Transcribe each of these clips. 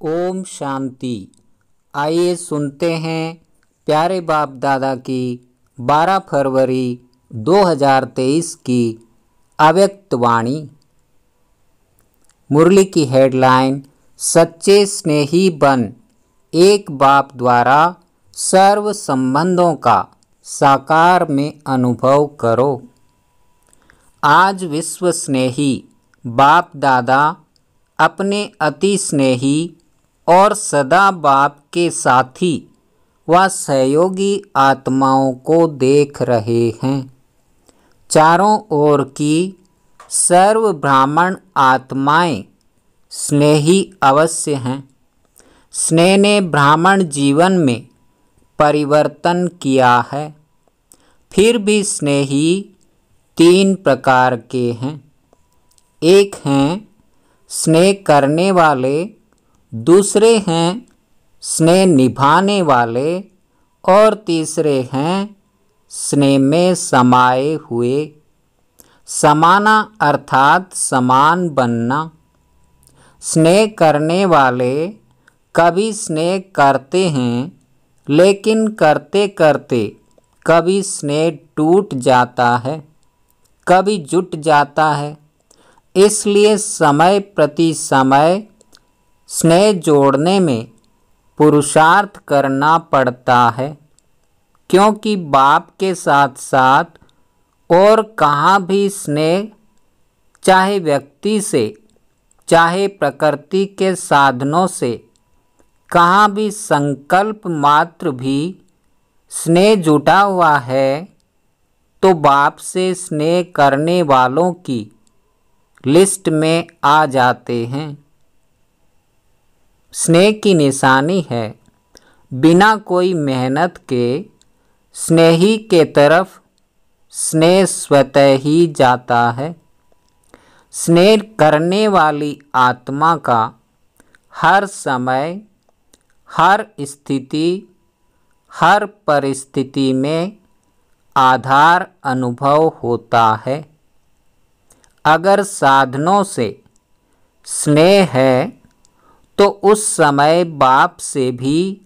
ओम शांति। आइए सुनते हैं प्यारे बाप दादा की 12 फरवरी 2023 की अव्यक्त वाणी। मुरली की हेडलाइन, सच्चे स्नेही बन एक बाप द्वारा सर्व संबंधों का साकार में अनुभव करो। आज विश्व स्नेही बाप दादा अपने अति स्नेही और सदा बाप के साथी व सहयोगी आत्माओं को देख रहे हैं। चारों ओर की सर्व ब्राह्मण आत्माएं स्नेही अवश्य हैं। स्नेह ने ब्राह्मण जीवन में परिवर्तन किया है। फिर भी स्नेही 3 प्रकार के हैं। एक हैं स्नेह करने वाले, दूसरे हैं स्नेह निभाने वाले और तीसरे हैं स्नेह में समाये हुए। समाना अर्थात समान बनना। स्नेह करने वाले कभी स्नेह करते हैं, लेकिन करते करते कभी स्नेह टूट जाता है, कभी जुट जाता है। इसलिए समय प्रति समय स्नेह जोड़ने में पुरुषार्थ करना पड़ता है, क्योंकि बाप के साथ साथ और कहाँ भी स्नेह, चाहे व्यक्ति से चाहे प्रकृति के साधनों से, कहाँ भी संकल्प मात्र भी स्नेह जुटा हुआ है तो बाप से स्नेह करने वालों की लिस्ट में आ जाते हैं। स्नेह की निशानी है बिना कोई मेहनत के स्नेही के तरफ स्नेह स्वतः ही जाता है। स्नेह करने वाली आत्मा का हर समय, हर स्थिति, हर परिस्थिति में आधार अनुभव होता है। अगर साधनों से स्नेह है तो उस समय बाप से भी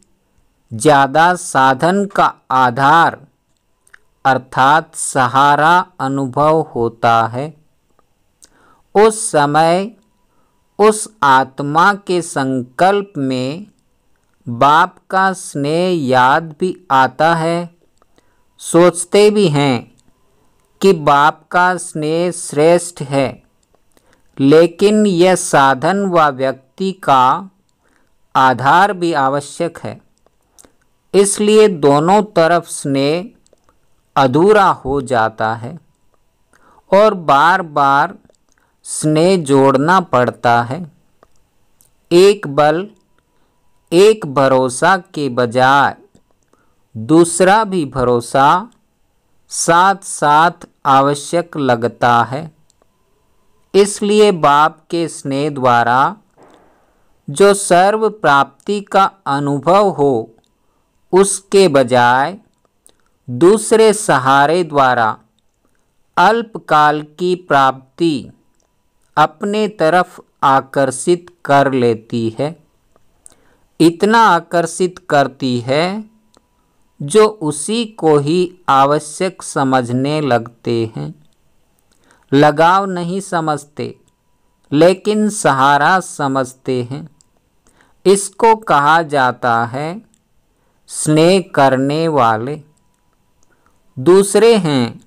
ज़्यादा साधन का आधार अर्थात सहारा अनुभव होता है। उस समय उस आत्मा के संकल्प में बाप का स्नेह याद भी आता है। सोचते भी हैं कि बाप का स्नेह श्रेष्ठ है, लेकिन यह साधन व व्यक्ति का आधार भी आवश्यक है। इसलिए दोनों तरफ स्नेह अधूरा हो जाता है और बार बार स्नेह जोड़ना पड़ता है। एक बल, एक भरोसा के बजाय दूसरा भी भरोसा साथ साथ आवश्यक लगता है। इसलिए बाप के स्नेह द्वारा जो सर्व प्राप्ति का अनुभव हो, उसके बजाय दूसरे सहारे द्वारा अल्पकाल की प्राप्ति अपने तरफ आकर्षित कर लेती है। इतना आकर्षित करती है जो उसी को ही आवश्यक समझने लगते हैं। लगाव नहीं समझते, लेकिन सहारा समझते हैं। इसको कहा जाता है स्नेह करने वाले। दूसरे हैं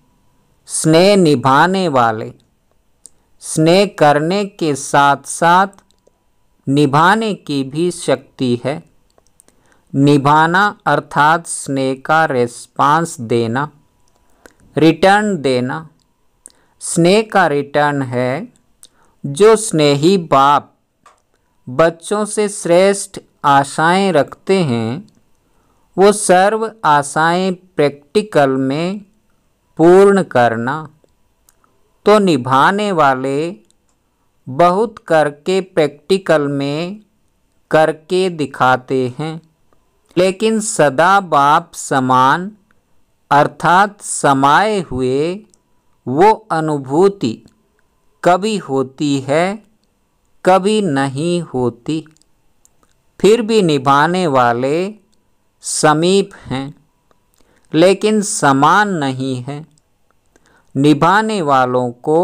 स्नेह निभाने वाले। स्नेह करने के साथ साथ निभाने की भी शक्ति है। निभाना अर्थात स्नेह का रेस्पॉन्स देना, रिटर्न देना। स्नेह का रिटर्न है जो स्नेही बाप बच्चों से श्रेष्ठ आशाएं रखते हैं, वो सर्व आशाएं प्रैक्टिकल में पूर्ण करना। तो निभाने वाले बहुत करके प्रैक्टिकल में करके दिखाते हैं, लेकिन सदा बाप समान अर्थात समाये हुए वो अनुभूति कभी होती है, कभी नहीं होती। फिर भी निभाने वाले समीप हैं, लेकिन समान नहीं हैं। निभाने वालों को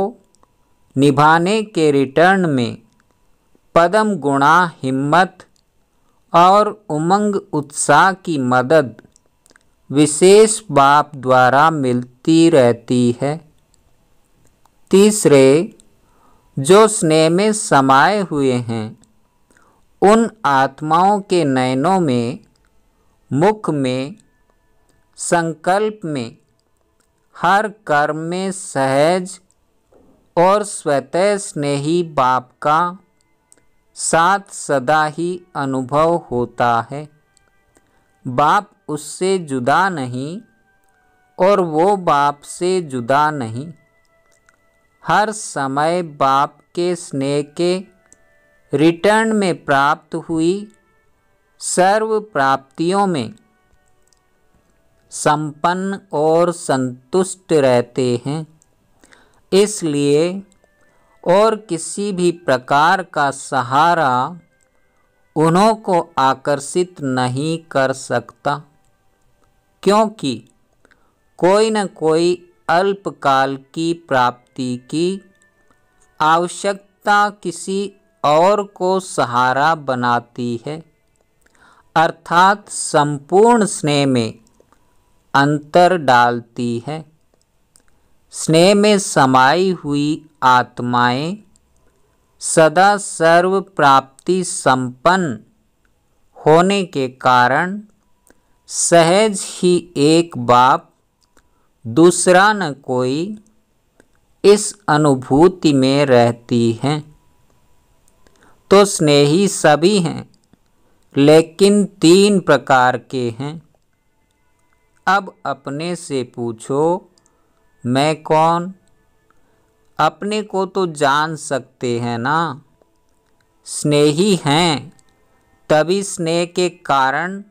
निभाने के रिटर्न में पदम गुणा हिम्मत और उमंग उत्साह की मदद विशेष बाप द्वारा मिलती रहती है। तीसरे, जो स्नेह में समाये हुए हैं, उन आत्माओं के नयनों में, मुख में, संकल्प में, हर कर्म में सहज और स्वतः स्नेही बाप का साथ सदा ही अनुभव होता है। बाप उससे जुदा नहीं और वो बाप से जुदा नहीं। हर समय बाप के स्नेह के रिटर्न में प्राप्त हुई सर्व प्राप्तियों में संपन्न और संतुष्ट रहते हैं। इसलिए और किसी भी प्रकार का सहारा उन्हों को आकर्षित नहीं कर सकता, क्योंकि कोई न कोई अल्पकाल की प्राप्ति की आवश्यकता किसी और को सहारा बनाती है, अर्थात संपूर्ण स्नेह में अंतर डालती है। स्नेह में समाई हुई आत्माएं सदा सर्व प्राप्ति संपन्न होने के कारण सहज ही एक बाप दूसरा न कोई इस अनुभूति में रहती हैं। तो स्नेही सभी हैं, लेकिन 3 प्रकार के हैं। अब अपने से पूछो, मैं कौन? अपने को तो जान सकते हैं ना। स्नेही हैं, तभी स्नेह के कारण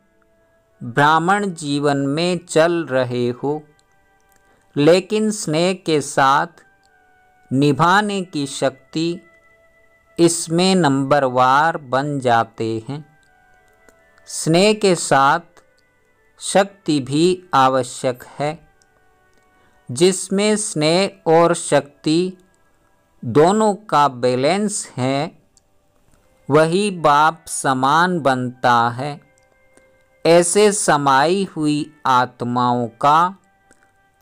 ब्राह्मण जीवन में चल रहे हो, लेकिन स्नेह के साथ निभाने की शक्ति इसमें नंबरवार बन जाते हैं। स्नेह के साथ शक्ति भी आवश्यक है। जिसमें स्नेह और शक्ति दोनों का बैलेंस है, वही बाप समान बनता है। ऐसे समाई हुई आत्माओं का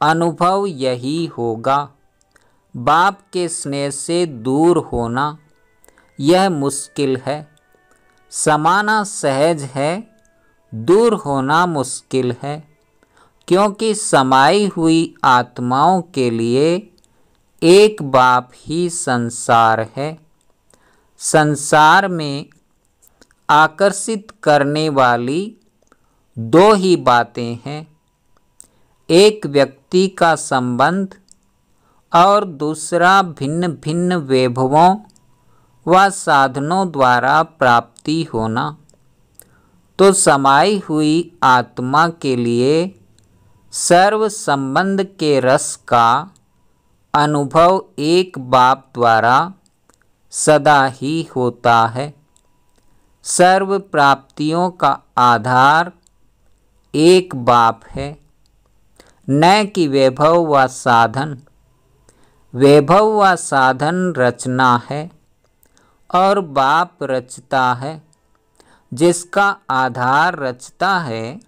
अनुभव यही होगा। बाप के स्नेह से दूर होना यह मुश्किल है। समाना सहज है, दूर होना मुश्किल है, क्योंकि समाई हुई आत्माओं के लिए एक बाप ही संसार है। संसार में आकर्षित करने वाली 2 ही बातें हैं, एक व्यक्ति का संबंध और दूसरा भिन्न भिन्न वैभवों व साधनों द्वारा प्राप्ति होना। तो समाई हुई आत्मा के लिए सर्व संबंध के रस का अनुभव एक बाप द्वारा सदा ही होता है। सर्व प्राप्तियों का आधार एक बाप है, न कि वैभव व साधन। वैभव व साधन रचना है और बाप रचता है। जिसका आधार रचता है,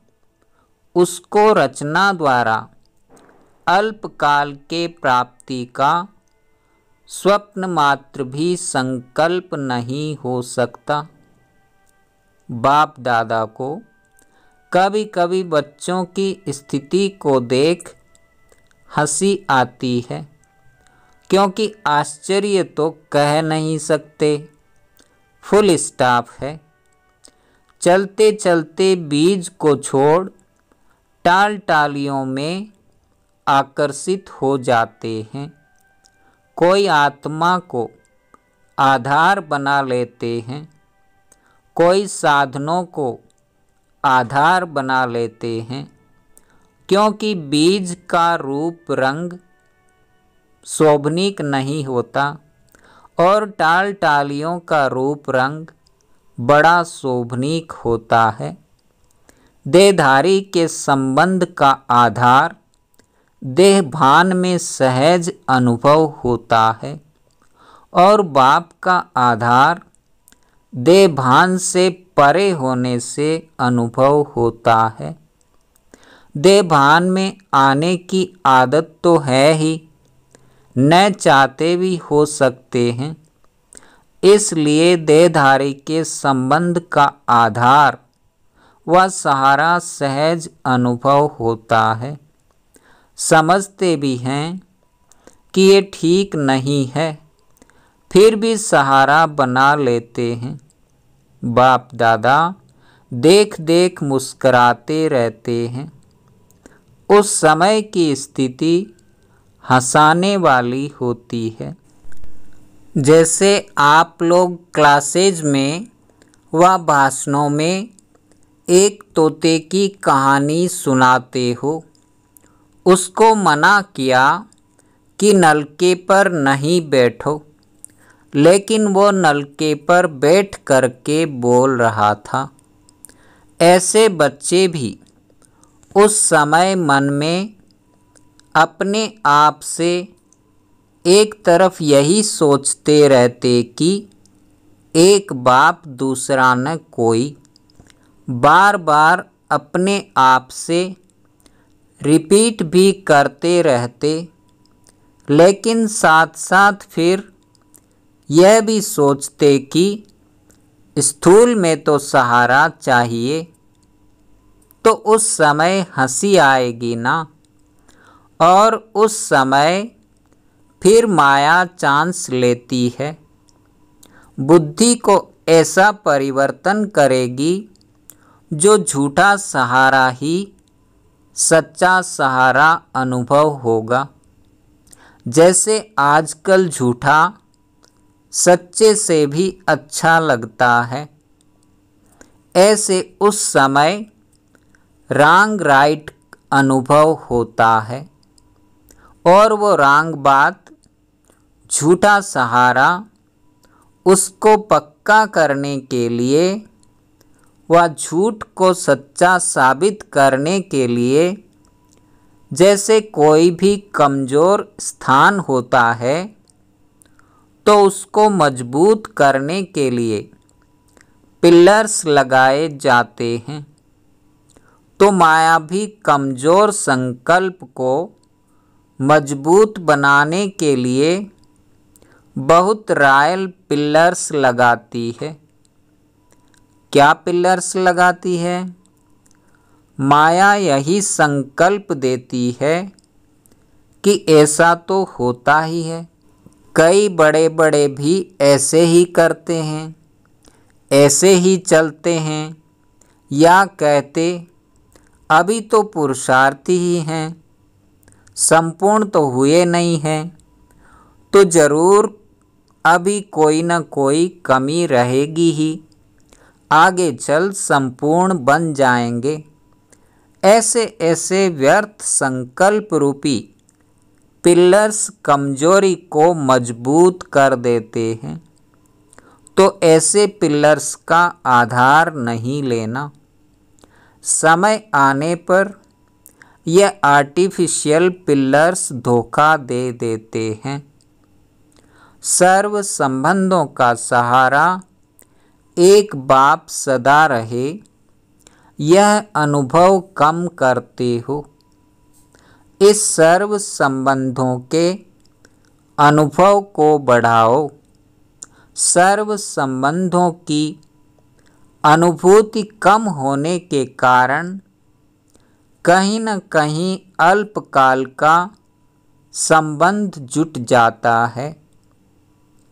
उसको रचना द्वारा अल्पकाल के प्राप्ति का स्वप्न मात्र भी संकल्प नहीं हो सकता। बाप दादा को कभी कभी बच्चों की स्थिति को देख हंसी आती है, क्योंकि आश्चर्य तो कह नहीं सकते, फुल स्टॉप है। चलते चलते बीज को छोड़ टाल टालियों में आकर्षित हो जाते हैं। कोई आत्मा को आधार बना लेते हैं, कोई साधनों को आधार बना लेते हैं, क्योंकि बीज का रूप रंग शोभनीक नहीं होता और टाल टालियों का रूप रंग बड़ा शोभनीक होता है। देहधारी के संबंध का आधार देह भान में सहज अनुभव होता है और बाप का आधार देह भान से परे होने से अनुभव होता है। देह भान में आने की आदत तो है ही, न चाहते भी हो सकते हैं। इसलिए देहधारी के संबंध का आधार व सहारा सहज अनुभव होता है। समझते भी हैं कि ये ठीक नहीं है, फिर भी सहारा बना लेते हैं। बाप दादा देख देख मुस्कराते रहते हैं। उस समय की स्थिति हंसाने वाली होती है। जैसे आप लोग क्लासेज में व भाषणों में एक तोते की कहानी सुनाते हो। उसको मना किया कि नलके पर नहीं बैठो, लेकिन वो नलके पर बैठ करके बोल रहा था। ऐसे बच्चे भी उस समय मन में अपने आप से एक तरफ यही सोचते रहते कि एक बाप दूसरा न कोई। बार बार अपने आप से रिपीट भी करते रहते, लेकिन साथ साथ फिर यह भी सोचते कि स्थूल में तो सहारा चाहिए। तो उस समय हंसी आएगी ना, और उस समय फिर माया चांस लेती है। बुद्धि को ऐसा परिवर्तन करेगी जो झूठा सहारा ही सच्चा सहारा अनुभव होगा। जैसे आजकल झूठा सच्चे से भी अच्छा लगता है, ऐसे उस समय रॉन्ग राइट अनुभव होता है, और वो रॉन्ग बात झूठा सहारा उसको पक्का करने के लिए व झूठ को सच्चा साबित करने के लिए, जैसे कोई भी कमज़ोर स्थान होता है तो उसको मजबूत करने के लिए पिलर्स लगाए जाते हैं। तो माया भी कमज़ोर संकल्प को मजबूत बनाने के लिए बहुत रॉयल पिलर्स लगाती है। क्या पिलर्स लगाती है? माया यही संकल्प देती है कि ऐसा तो होता ही है। कई बड़े बड़े भी ऐसे ही करते हैं, ऐसे ही चलते हैं, या कहते अभी तो पुरुषार्थी ही हैं, संपूर्ण तो हुए नहीं हैं, तो ज़रूर अभी कोई न कोई कमी रहेगी ही, आगे चल संपूर्ण बन जाएंगे। ऐसे ऐसे व्यर्थ संकल्प रूपी पिलर्स कमजोरी को मजबूत कर देते हैं। तो ऐसे पिलर्स का आधार नहीं लेना। समय आने पर यह आर्टिफिशियल पिलर्स धोखा दे देते हैं। सर्व संबंधों का सहारा एक बाप सदा रहे, यह अनुभव कम करते हो। इस सर्व संबंधों के अनुभव को बढ़ाओ। सर्व संबंधों की अनुभूति कम होने के कारण कहीं न कहीं अल्पकाल का संबंध जुट जाता है।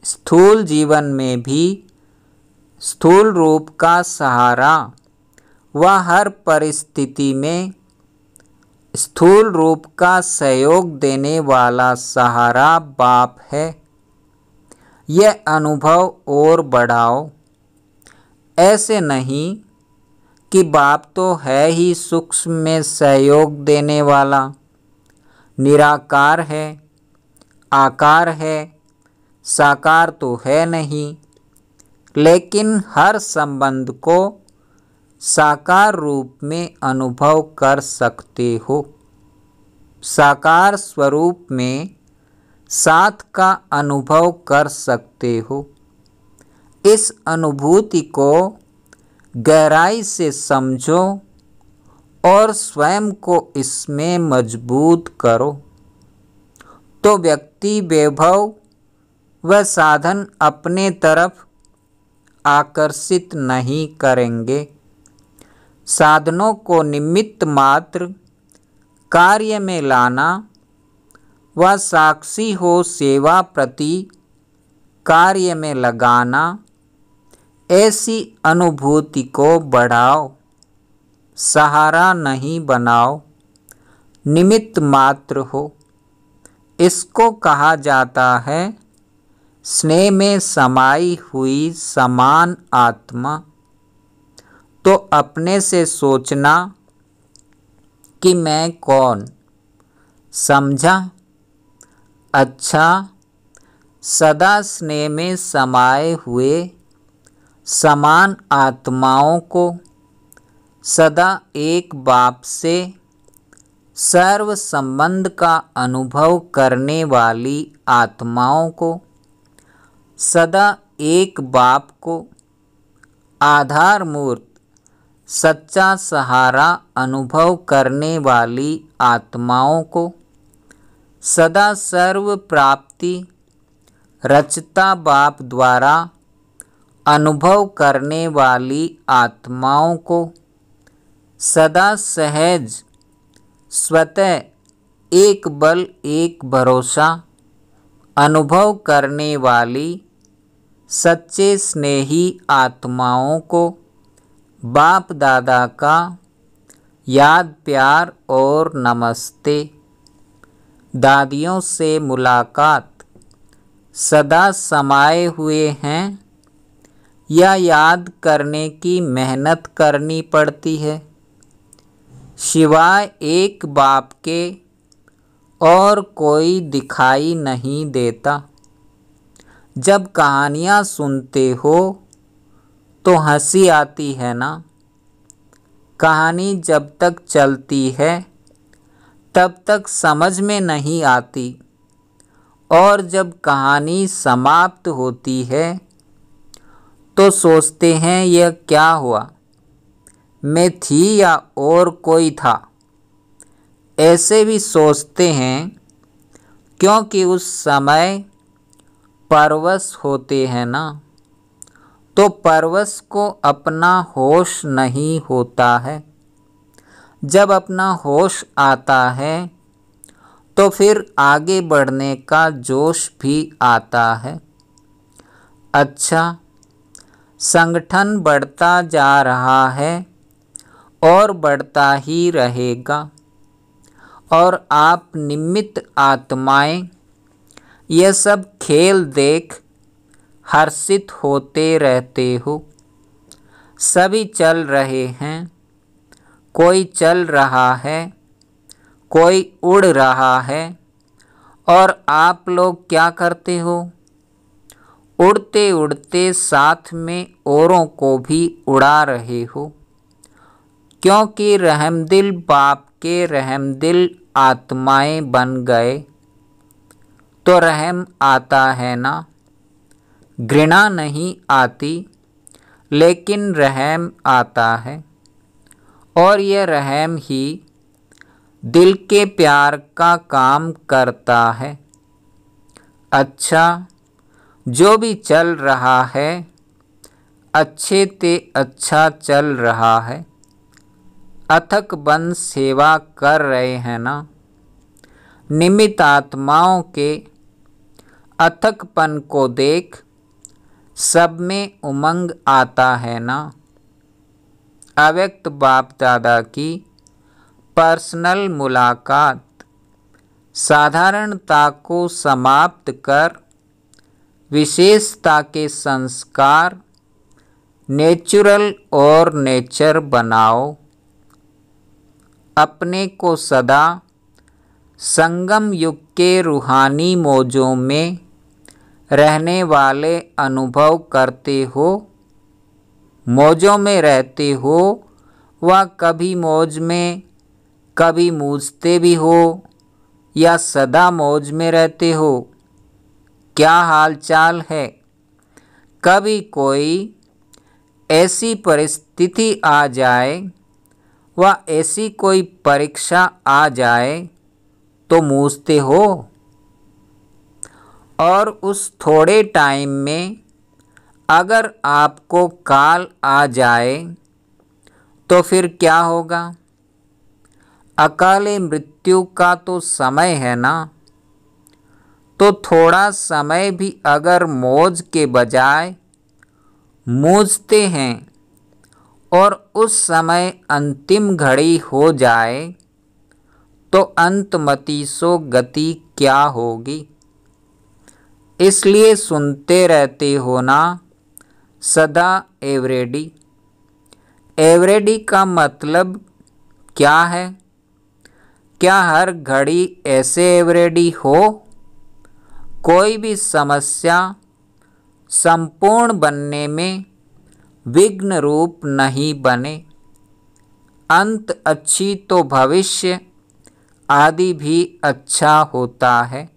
स्थूल जीवन में भी स्थूल रूप का सहारा व हर परिस्थिति में स्थूल रूप का सहयोग देने वाला सहारा बाप है। यह अनुभव और बढ़ाओ। ऐसे नहीं कि बाप तो है ही सूक्ष्म में सहयोग देने वाला, निराकार है, आकार है, साकार तो है नहीं, लेकिन हर संबंध को साकार रूप में अनुभव कर सकते हो। साकार स्वरूप में साथ का अनुभव कर सकते हो। इस अनुभूति को गहराई से समझो और स्वयं को इसमें मजबूत करो, तो व्यक्ति वैभव व साधन अपने तरफ आकर्षित नहीं करेंगे। साधनों को निमित्त मात्र कार्य में लाना व साक्षी हो सेवा प्रति कार्य में लगाना, ऐसी अनुभूति को बढ़ाओ, सहारा नहीं बनाओ, निमित्त मात्र हो। इसको कहा जाता है स्नेह में समाई हुई समान आत्मा। तो अपने से सोचना कि मैं कौन, समझा? अच्छा, सदा स्नेह में समाये हुए समान आत्माओं को, सदा एक बाप से सर्व संबंध का अनुभव करने वाली आत्माओं को, सदा एक बाप को आधार मूर्त सच्चा सहारा अनुभव करने वाली आत्माओं को, सदा सर्व प्राप्ति रचता बाप द्वारा अनुभव करने वाली आत्माओं को, सदा सहज स्वतः एक बल एक भरोसा अनुभव करने वाली सच्चे स्नेही आत्माओं को बाप दादा का याद प्यार और नमस्ते। दादियों से मुलाकात सदा समाये हुए हैं या याद करने की मेहनत करनी पड़ती है? सिवाय एक बाप के और कोई दिखाई नहीं देता। जब कहानियाँ सुनते हो तो हंसी आती है ना? कहानी जब तक चलती है तब तक समझ में नहीं आती, और जब कहानी समाप्त होती है तो सोचते हैं यह क्या हुआ, मैं थी या और कोई था? ऐसे भी सोचते हैं क्योंकि उस समय परवश होते हैं ना, तो परवश को अपना होश नहीं होता है। जब अपना होश आता है तो फिर आगे बढ़ने का जोश भी आता है। अच्छा, संगठन बढ़ता जा रहा है और बढ़ता ही रहेगा, और आप निमित्त आत्माएं यह सब खेल देख हर्षित होते रहते हो। सभी चल रहे हैं, कोई चल रहा है, कोई उड़ रहा है, और आप लोग क्या करते हो? उड़ते उड़ते साथ में औरों को भी उड़ा रहे हो, क्योंकि रहमदिल बाप के रहमदिल आत्माएं बन गए तो रहम आता है ना? घृणा नहीं आती, लेकिन रहम आता है, और यह रहम ही दिल के प्यार का काम करता है। अच्छा, जो भी चल रहा है अच्छे ते अच्छा चल रहा है। अथक बन सेवा कर रहे हैं ना? निमित्त आत्माओं के अथकपन को देख सब में उमंग आता है ना? अव्यक्त बाप दादा की पर्सनल मुलाकात साधारणता को समाप्त कर विशेषता के संस्कार नेचुरल और नेचर बनाओ। अपने को सदा संगम युग के रूहानी मौजों में रहने वाले अनुभव करते हो, मौजों में रहते हो, व कभी मौज में कभी मूझते भी हो, या सदा मौज में रहते हो? क्या हाल चाल है? कभी कोई ऐसी परिस्थिति आ जाए व ऐसी कोई परीक्षा आ जाए तो मूझते हो? और उस थोड़े टाइम में अगर आपको काल आ जाए तो फिर क्या होगा? अकाले मृत्यु का तो समय है ना। तो थोड़ा समय भी अगर मौज के बजाय मूझते हैं और उस समय अंतिम घड़ी हो जाए तो अंतमति सो गति क्या होगी? इसलिए सुनते रहते हो ना सदा एवरेडी। एवरेडी का मतलब क्या है? क्या हर घड़ी ऐसे एवरेडी हो? कोई भी समस्या संपूर्ण बनने में विघ्न रूप नहीं बने। अंत अच्छी तो भविष्य आदि भी अच्छा होता है।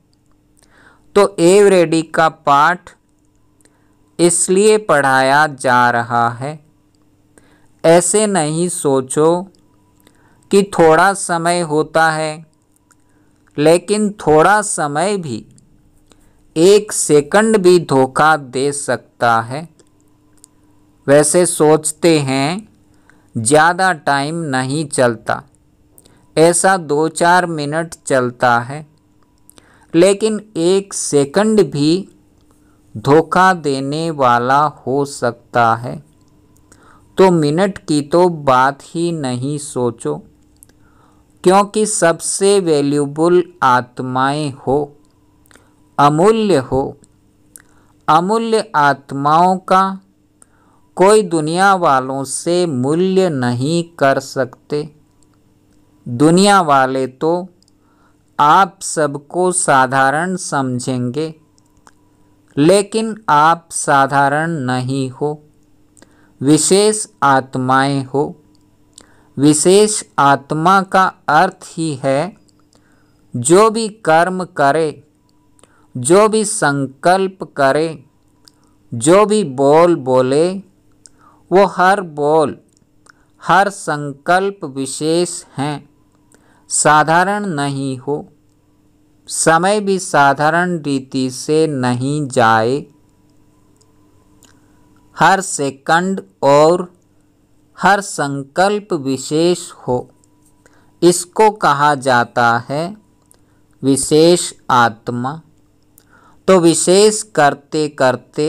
तो एवरेडी का पाठ इसलिए पढ़ाया जा रहा है। ऐसे नहीं सोचो कि थोड़ा समय होता है, लेकिन थोड़ा समय भी 1 सेकंड भी धोखा दे सकता है। वैसे सोचते हैं ज़्यादा टाइम नहीं चलता, ऐसा 2-4 मिनट चलता है, लेकिन 1 सेकंड भी धोखा देने वाला हो सकता है। तो मिनट की तो बात ही नहीं सोचो, क्योंकि सबसे वैल्यूबल आत्माएं हो, अमूल्य हो। अमूल्य आत्माओं का कोई दुनिया वालों से मूल्य नहीं कर सकते। दुनिया वाले तो आप सबको साधारण समझेंगे, लेकिन आप साधारण नहीं हो, विशेष आत्माएं हो। विशेष आत्मा का अर्थ ही है जो भी कर्म करे, जो भी संकल्प करे, जो भी बोल बोले, वो हर बोल हर संकल्प विशेष हैं, साधारण नहीं हो। समय भी साधारण रीति से नहीं जाए। हर सेकंड और हर संकल्प विशेष हो, इसको कहा जाता है विशेष आत्मा। तो विशेष करते करते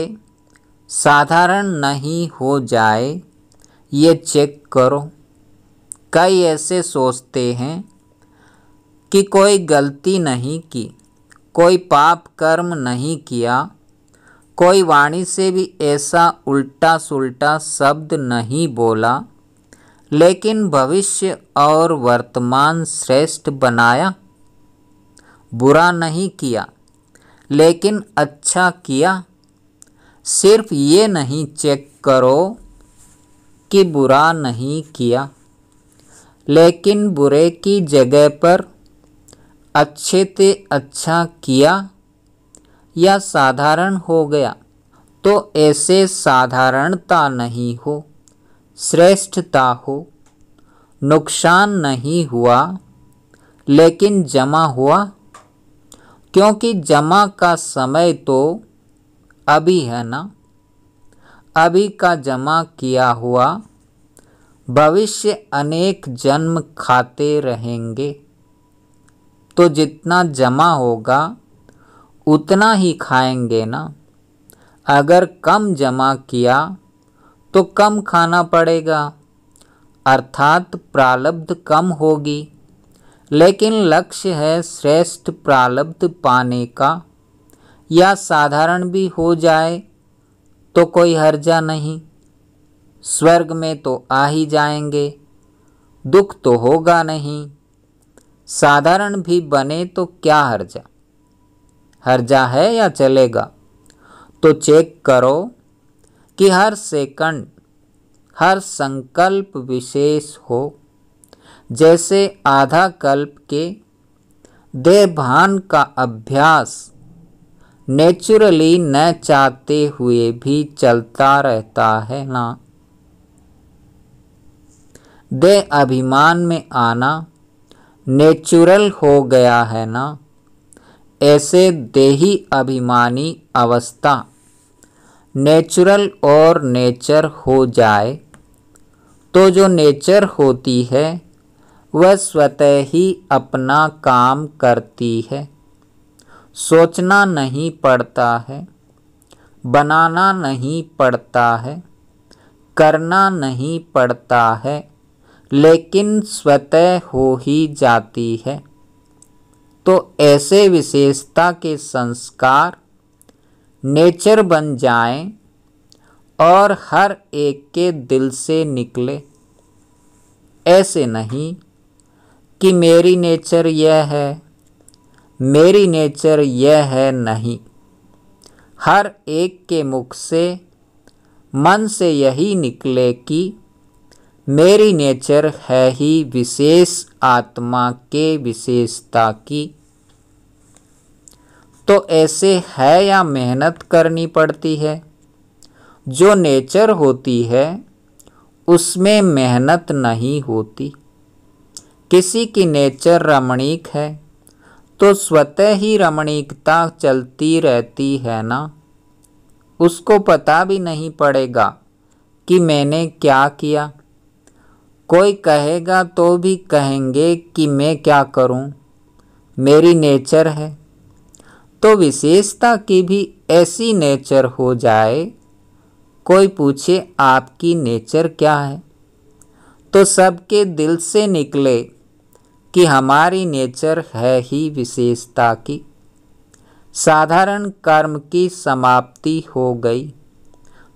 साधारण नहीं हो जाए, ये चेक करो। कई ऐसे सोचते हैं कि कोई गलती नहीं की, कोई पाप कर्म नहीं किया, कोई वाणी से भी ऐसा उल्टा सुल्टा शब्द नहीं बोला, लेकिन भविष्य और वर्तमान श्रेष्ठ बनाया। बुरा नहीं किया, लेकिन अच्छा किया। सिर्फ ये नहीं चेक करो कि बुरा नहीं किया, लेकिन बुरे की जगह पर अच्छे से अच्छा किया या साधारण हो गया। तो ऐसे साधारणता नहीं हो, श्रेष्ठता हो। नुकसान नहीं हुआ, लेकिन जमा हुआ, क्योंकि जमा का समय तो अभी है ना। अभी का जमा किया हुआ भविष्य अनेक जन्म खाते रहेंगे। तो जितना जमा होगा उतना ही खाएंगे ना। अगर कम जमा किया तो कम खाना पड़ेगा, अर्थात प्रारब्ध कम होगी। लेकिन लक्ष्य है श्रेष्ठ प्रारब्ध पाने का, या साधारण भी हो जाए तो कोई हर्जा नहीं। स्वर्ग में तो आ ही जाएंगे, दुख तो होगा नहीं। साधारण भी बने तो क्या हर्जा? हर्जा है या चलेगा? तो चेक करो कि हर सेकंड, हर संकल्प विशेष हो। जैसे आधा कल्प के देह भान का अभ्यास नेचुरली न चाहते हुए भी चलता रहता है ना। देह अभिमान में आना नेचुरल हो गया है ना। ऐसे देही अभिमानी अवस्था नेचुरल और नेचर हो जाए तो जो नेचर होती है वह स्वतः ही अपना काम करती है। सोचना नहीं पड़ता है, बनाना नहीं पड़ता है, करना नहीं पड़ता है, लेकिन स्वतः हो ही जाती है। तो ऐसे विशेषता के संस्कार नेचर बन जाएं और हर एक के दिल से निकले। ऐसे नहीं कि मेरी नेचर यह है, मेरी नेचर यह है, नहीं। हर एक के मुख से, मन से यही निकले कि मेरी नेचर है ही विशेष आत्मा के विशेषता की। तो ऐसे है या मेहनत करनी पड़ती है? जो नेचर होती है उसमें मेहनत नहीं होती। किसी की नेचर रमणीक है तो स्वतः ही रमणीकता चलती रहती है ना। उसको पता भी नहीं पड़ेगा कि मैंने क्या किया। कोई कहेगा तो भी कहेंगे कि मैं क्या करूं, मेरी नेचर है। तो विशेषता की भी ऐसी नेचर हो जाए, कोई पूछे आपकी नेचर क्या है, तो सबके दिल से निकले कि हमारी नेचर है ही विशेषता की। साधारण कर्म की समाप्ति हो गई,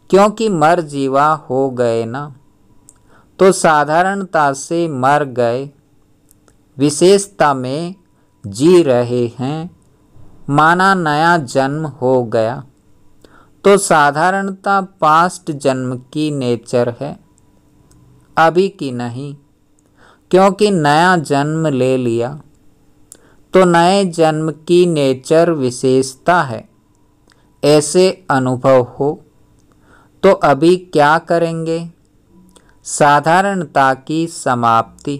क्योंकि मर जीवा हो गए ना। तो साधारणता से मर गए, विशेषता में जी रहे हैं, माना नया जन्म हो गया। तो साधारणता पास्ट जन्म की नेचर है, अभी की नहीं, क्योंकि नया जन्म ले लिया। तो नए जन्म की नेचर विशेषता है। ऐसे अनुभव हो तो अभी क्या करेंगे? साधारणता की समाप्ति।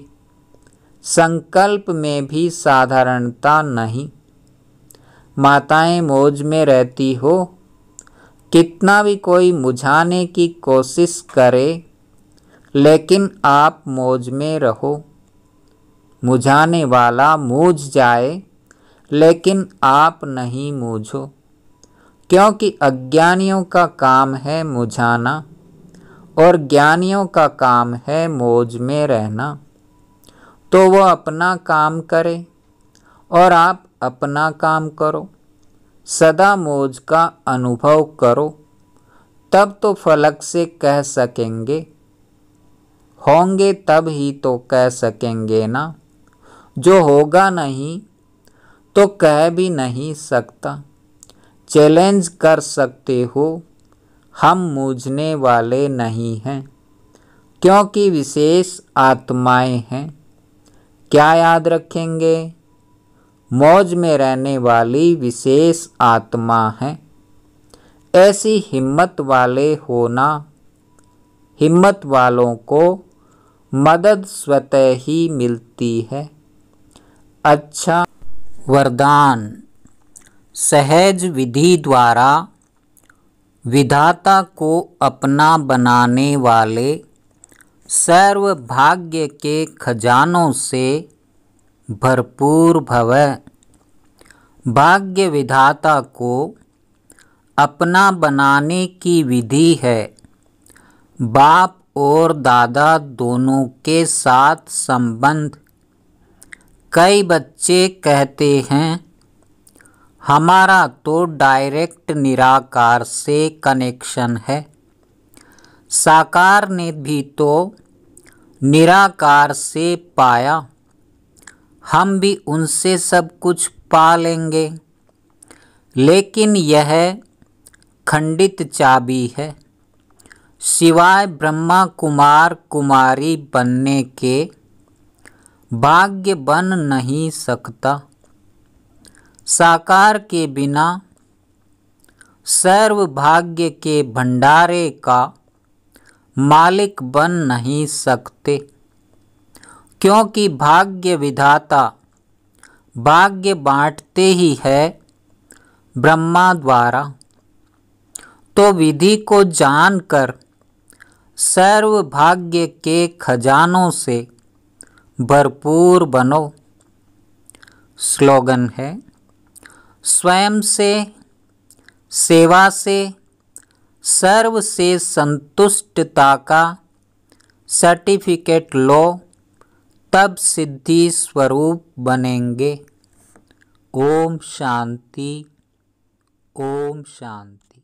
संकल्प में भी साधारणता नहीं। माताएं मौज में रहती हो, कितना भी कोई मुझाने की कोशिश करे, लेकिन आप मौज में रहो। मुझाने वाला मूझ जाए, लेकिन आप नहीं मूझो, क्योंकि अज्ञानियों का काम है मुझाना और ज्ञानियों का काम है मौज में रहना। तो वो अपना काम करे और आप अपना काम करो, सदा मौज का अनुभव करो, तब तो फलक से कह सकेंगे। होंगे तब ही तो कह सकेंगे ना। जो होगा नहीं तो कह भी नहीं सकता। चैलेंज कर सकते हो, हम मूझने वाले नहीं हैं, क्योंकि विशेष आत्माएं हैं। क्या याद रखेंगे? मौज में रहने वाली विशेष आत्मा है। ऐसी हिम्मत वाले होना। हिम्मत वालों को मदद स्वतः ही मिलती है। अच्छा वरदान। सहज विधि द्वारा विधाता को अपना बनाने वाले सर्व भाग्य के खजानों से भरपूर भव। भाग्य विधाता को अपना बनाने की विधि है बाप और दादा दोनों के साथ संबंध। कई बच्चे कहते हैं हमारा तो डायरेक्ट निराकार से कनेक्शन है। साकार ने भी तो निराकार से पाया, हम भी उनसे सब कुछ पा लेंगे। लेकिन यह खंडित चाबी है। सिवाय ब्रह्मा कुमार कुमारी बनने के भाग्य बन नहीं सकता। साकार के बिना सर्व भाग्य के भंडारे का मालिक बन नहीं सकते, क्योंकि भाग्य विधाता भाग्य बांटते ही है ब्रह्मा द्वारा। तो विधि को जानकर सर्व भाग्य के खजानों से भरपूर बनो। स्लोगन है, स्वयं से, सेवा से, सर्व से संतुष्टता का सर्टिफिकेट लो, तब सिद्धि स्वरूप बनेंगे। ओम शांति, ओम शांति।